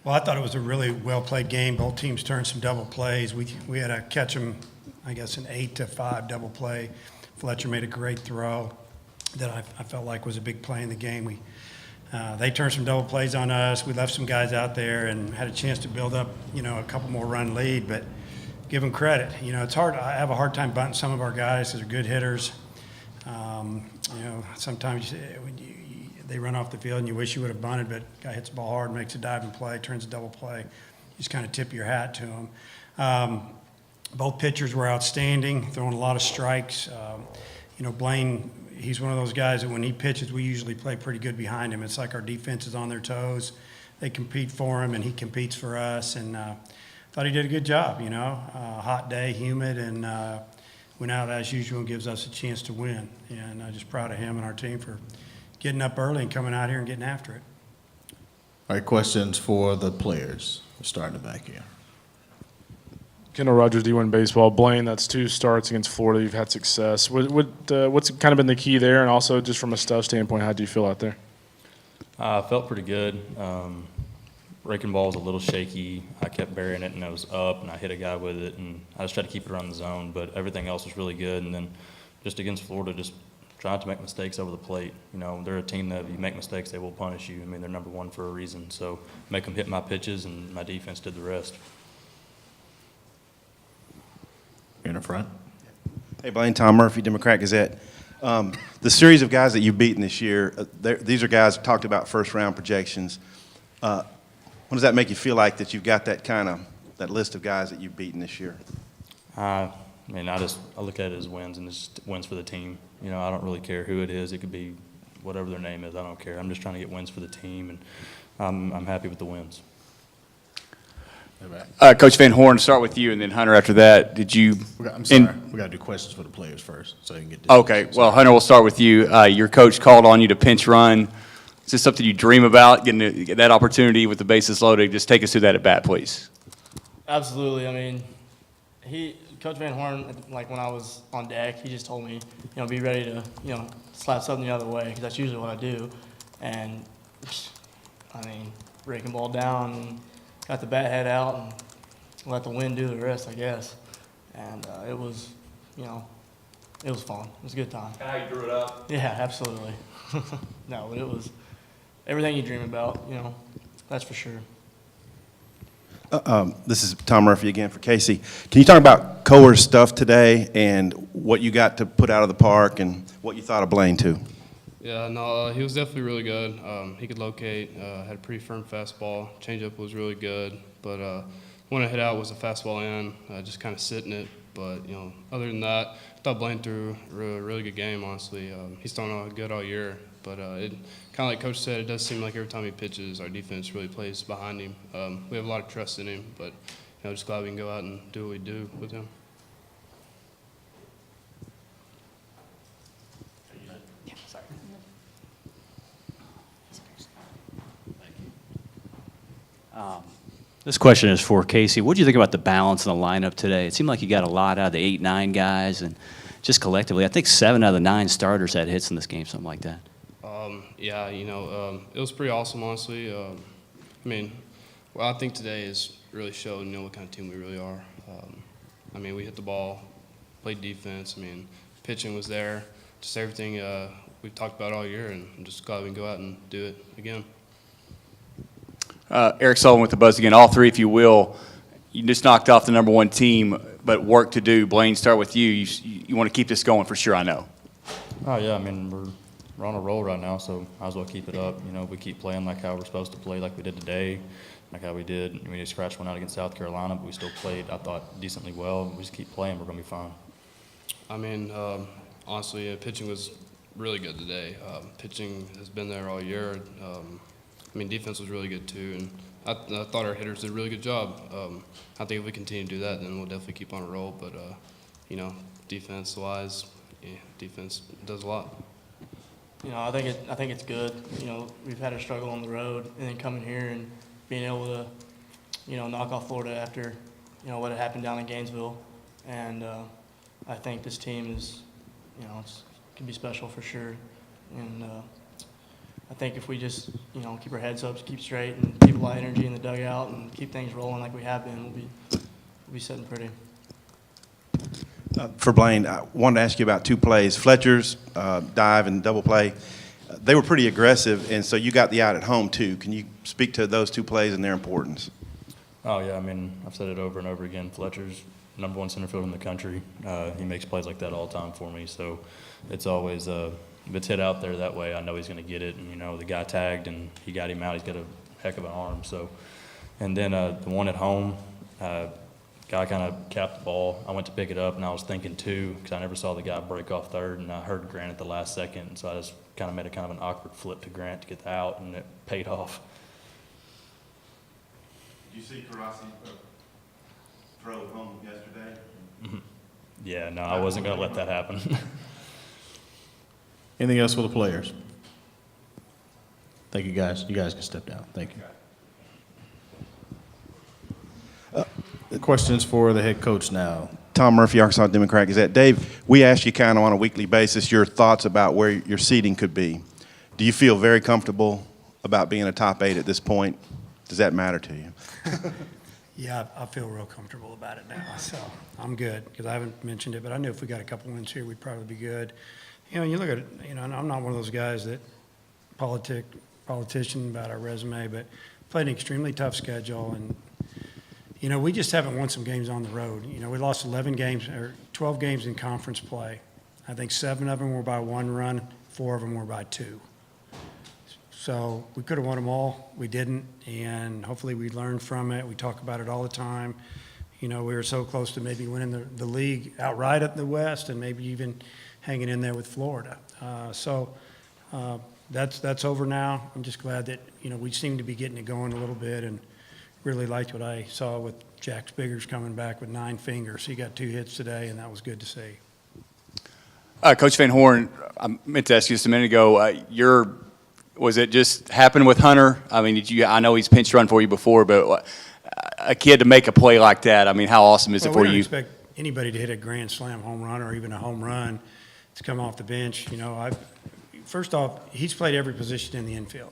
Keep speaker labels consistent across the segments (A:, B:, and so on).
A: Well, I thought it was a really well-played game. Both teams turned some double plays. We had to catch them, I guess, an 8-5 double play. Fletcher made a great throw that I felt like was a big play in the game. They turned some double plays on us. We left some guys out there and had a chance to build up, a couple more run lead, but give them credit. It's hard. I have a hard time bunting some of our guys because they're good hitters. Sometimes they run off the field and you wish you would have bunted, but guy hits the ball hard, makes a diving play, turns a double play. You just kind of tip your hat to him. Both pitchers were outstanding, throwing a lot of strikes. Blaine, he's one of those guys that when he pitches, we usually play pretty good behind him. It's like our defense is on their toes. They compete for him, and he competes for us. And thought he did a good job, hot day, humid, and went out as usual and gives us a chance to win. And I'm just proud of him and our team for getting up early and coming out here and getting after it.
B: All right, questions for the players. We're starting back here.
C: Kendall Rogers, D1 Baseball. Blaine, that's 2 starts against Florida. You've had success. What's kind of been the key there? And also, just from a stuff standpoint, how do you feel out there?
D: I felt pretty good. Breaking ball was a little shaky. I kept burying it, and it was up, and I hit a guy with it, and I just tried to keep it around the zone. But everything else was really good. And then just against Florida, just trying to make mistakes over the plate. They're a team that if you make mistakes, they will punish you. I mean, they're number 1 for a reason. So make them hit my pitches, and my defense did the rest.
B: In the front.
E: Hey, Blaine, Tom Murphy, Democrat Gazette. The series of guys that you've beaten this year, these are guys who talked about first-round projections. What does that make you feel like that you've got that list of guys that you've beaten this year?
D: I look at it as wins, and it's just wins for the team. I don't really care who it is. It could be whatever their name is. I don't care. I'm just trying to get wins for the team, and I'm happy with the wins.
F: Coach Van Horn, start with you, and then Hunter after that.
B: I'm sorry. We got to do questions for the players first, so you can get this.
F: Okay. Well, Hunter, we'll start with you. Your coach called on you to pinch run. Is this something you dream about, getting that opportunity with the bases loaded? Just take us through that at bat, please.
G: Absolutely. I mean, Coach Van Horn, like when I was on deck, he just told me, be ready to, slap something the other way, because that's usually what I do. And, breaking ball down, and got the bat head out, and let the wind do the rest, I guess. And it was, it was fun. It was a good time.
F: How you drew it up?
G: Yeah, absolutely. No, but it was everything you dream about, that's for sure.
E: This is Tom Murphy again for Casey. Can you talk about Coer's stuff today and what you got to put out of the park and what you thought of Blaine, too?
H: Yeah, no, he was definitely really good. He could locate, had a pretty firm fastball. Changeup was really good, but one I hit out was a fastball in, just kind of sitting it. But, other than that, I thought Blaine threw a really good game, honestly. He's done good all year, but it kind of like Coach said, it does seem like every time he pitches, our defense really plays behind him. We have a lot of trust in him, but, just glad we can go out and do what we do with him.
I: This question is for Casey. What do you think about the balance in the lineup today? It seemed like you got a lot out of the 8, 9 guys, and just collectively, I think 7 out of the 9 starters had hits in this game, something like that.
H: Yeah, it was pretty awesome, honestly. I think today has really showed, what kind of team we really are. We hit the ball, played defense. Pitching was there. Just everything we've talked about all year, and I'm just glad we can go out and do it again.
F: Eric Sullivan with the buzz again. All 3, if you will. You just knocked off the number 1 team, but work to do. Blaine, start with you. You want to keep this going for sure, I know.
D: Oh, yeah. We're on a roll right now, so might as well keep it up. We keep playing like how we're supposed to play, like we did today, like how we did. We just scratched one out against South Carolina, but we still played, I thought, decently well. We just keep playing. We're going to be fine.
H: Honestly, pitching was really good today. Pitching has been there all year. Defense was really good too, and I thought our hitters did a really good job. I think if we continue to do that, then we'll definitely keep on a roll. But defense-wise, defense does a lot.
G: I think it's good. We've had a struggle on the road, and then coming here and being able to, knock off Florida after, what had happened down in Gainesville, and I think this team is, can be special for sure, and I think if we just, keep our heads up, keep straight, and keep a lot of energy in the dugout and keep things rolling like we have been, we'll be sitting pretty.
E: For Blaine, I wanted to ask you about two plays. Fletcher's dive and double play, they were pretty aggressive, and so you got the out at home too. Can you speak to those two plays and their importance?
D: Oh, yeah, I mean, I've said it over and over again. Fletcher's #1 center fielder in the country. He makes plays like that all the time for me. So it's always, if it's hit out there that way, I know he's going to get it. And, the guy tagged and he got him out. He's got a heck of an arm. So, and then the one at home, guy kind of capped the ball. I went to pick it up and I was thinking two because I never saw the guy break off third, and I heard Grant at the last second. So I just kind of made a kind of an awkward flip to Grant to get the out, and it paid off.
E: Did you see Karasi throw home yesterday?
D: Yeah, no, I wasn't going to let that happen.
B: Anything else for the players? Thank you, guys. You guys can step down. Thank you. Questions for the head coach now.
E: Tom Murphy, Arkansas Democrat Gazette. Dave, we ask you kind of on a weekly basis your thoughts about where your seating could be. Do you feel very comfortable about being a top 8 at this point? Does that matter to you?
A: Yeah, I feel real comfortable about it now, so I'm good, because I haven't mentioned it, but I knew if we got a couple wins here, we'd probably be good. You look at it, and I'm not one of those guys that politician about our resume, but played an extremely tough schedule, and we just haven't won some games on the road. We lost 11 games or 12 games in conference play. I think 7 of them were by 1 run, 4 of them were by 2. So we could have won them all. We didn't, and hopefully we learned from it. We talk about it all the time. We were so close to maybe winning the league outright at the West, and maybe even hanging in there with Florida. That's over now. I'm just glad that we seem to be getting it going a little bit, and really liked what I saw with Jack Spiggers coming back with 9 fingers. He got 2 hits today, and that was good to see.
F: Coach Van Horn, I meant to ask you just a minute ago, was it just happened with Hunter? I mean, I know he's pinch run for you before, but a kid to make a play like that, I mean, how awesome is it for
A: We don't
F: you?
A: expect anybody to hit a grand slam home run or even a home run to come off the bench. First off, he's played every position in the infield.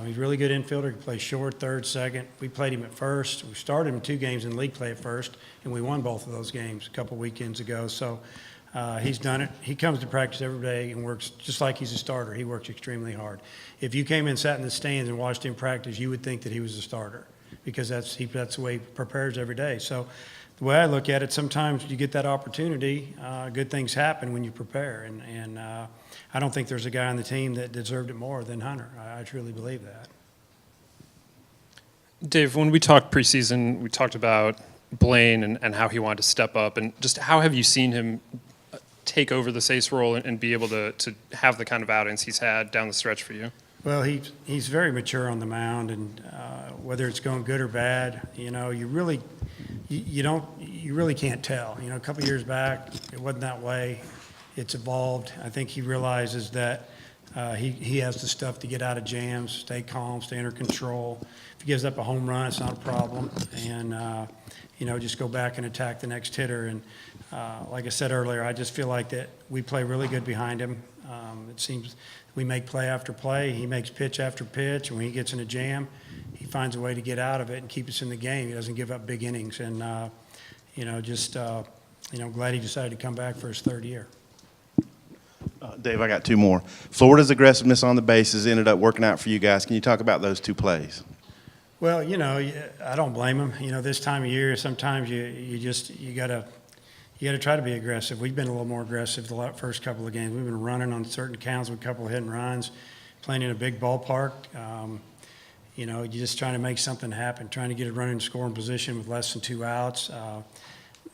A: He's a really good infielder. He plays short, third, second. We played him at first. We started him 2 games in league play at first, and we won both of those games a couple weekends ago. So he's done it. He comes to practice every day and works just like he's a starter. He works extremely hard. If you came and sat in the stands and watched him practice, you would think that he was a starter, because that's the way he prepares every day. So the way I look at it, sometimes you get that opportunity. Good things happen when you prepare, and I don't think there's a guy on the team that deserved it more than Hunter. I truly believe that.
J: Dave, when we talked preseason, we talked about Blaine and how he wanted to step up, and just how have you seen him take over the ace role and be able to have the kind of outings he's had down the stretch for you?
A: Well, he's very mature on the mound, and whether it's going good or bad, you really can't tell. A couple of years back, it wasn't that way. It's evolved. I think he realizes that he has the stuff to get out of jams, stay calm, stay under control. If he gives up a home run, it's not a problem, and just go back and attack the next hitter. And like I said earlier, I just feel like that we play really good behind him. It seems we make play after play. He makes pitch after pitch, and when he gets in a jam, he finds a way to get out of it and keep us in the game. He doesn't give up big innings, and glad he decided to come back for his 3rd year.
E: Dave, I got 2 more. Florida's aggressiveness on the bases ended up working out for you guys. Can you talk about those 2 plays?
A: Well, I don't blame him. This time of year, sometimes you gotta try to be aggressive. We've been a little more aggressive the first couple of games. We've been running on certain counts with a couple of hit and runs, playing in a big ballpark. You're just trying to make something happen, trying to get a running scoring position with less than 2 outs.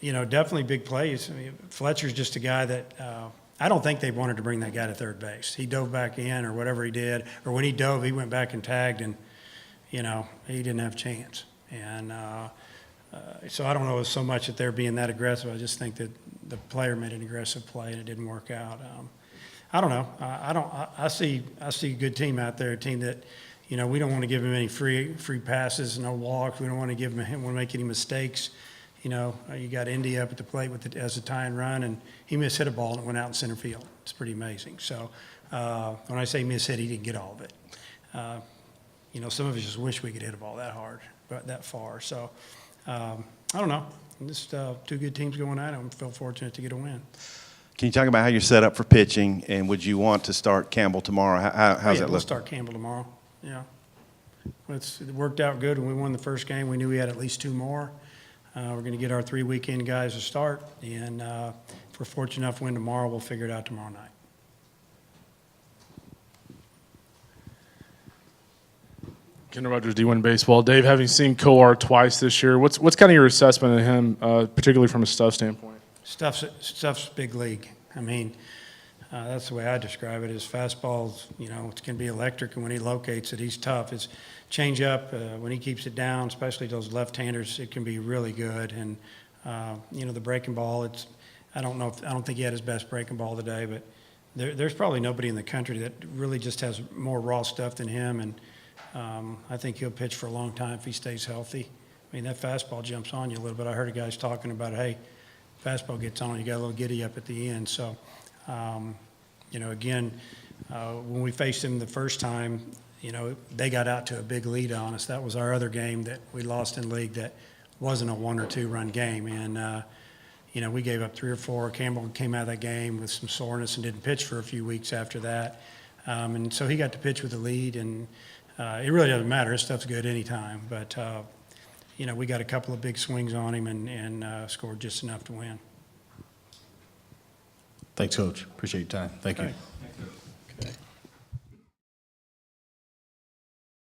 A: Definitely big plays. I mean, Fletcher's just a guy that I don't think they wanted to bring that guy to third base. He dove back in or whatever he did, or when he dove, he went back and tagged, and he didn't have a chance. And so I don't know so much that they're being that aggressive. I just think that the player made an aggressive play and it didn't work out. I don't know. I see a good team out there, a team that we don't want to give him any free passes, no walks. We don't want to want to make any mistakes. You got Indy up at the plate as a tie and run, and he hit a ball and it went out in center field. It's pretty amazing. So When I say miss hit, he didn't get all of it. Some of us just wish we could hit the ball that hard, but that far. So, I don't know. Just two good teams going at it. I feel fortunate to get a win.
E: Can you talk about how you're set up for pitching, and would you want to start Campbell tomorrow? How's that
A: We'll
E: look?
A: start Campbell tomorrow. Yeah. It worked out good when we won the first game. We knew we had at least 2 more. We're going to get our 3 weekend guys to start, and if we're fortunate enough to win tomorrow, we'll figure it out tomorrow night.
C: Kendall Rogers, D1 Baseball. Dave, having seen Coar twice this year, what's kind of your assessment of him, particularly from a stuff standpoint?
A: Stuff's big league. I mean, that's the way I describe it. His fastball's, it's going to be electric, and when he locates it, he's tough. His changeup, when he keeps it down, especially those left-handers, it can be really good. And the breaking ball, I don't think he had his best breaking ball today, but there's probably nobody in the country that really just has more raw stuff than him. And I think he'll pitch for a long time if he stays healthy. I mean, that fastball jumps on you a little bit. I heard guys talking about, hey, fastball gets on, you got a little giddy up at the end. So, again, when we faced him the first time, they got out to a big lead on us. That was our other game that we lost in league that wasn't a 1 or 2 run game. And, we gave up 3 or 4. Campbell came out of that game with some soreness and didn't pitch for a few weeks after that. And so he got to pitch with the lead, and it really doesn't matter. His stuff's good anytime. But, we got a couple of big swings on him and scored just enough to win.
B: Thanks, Coach. Appreciate your time. Thank you.
A: All right.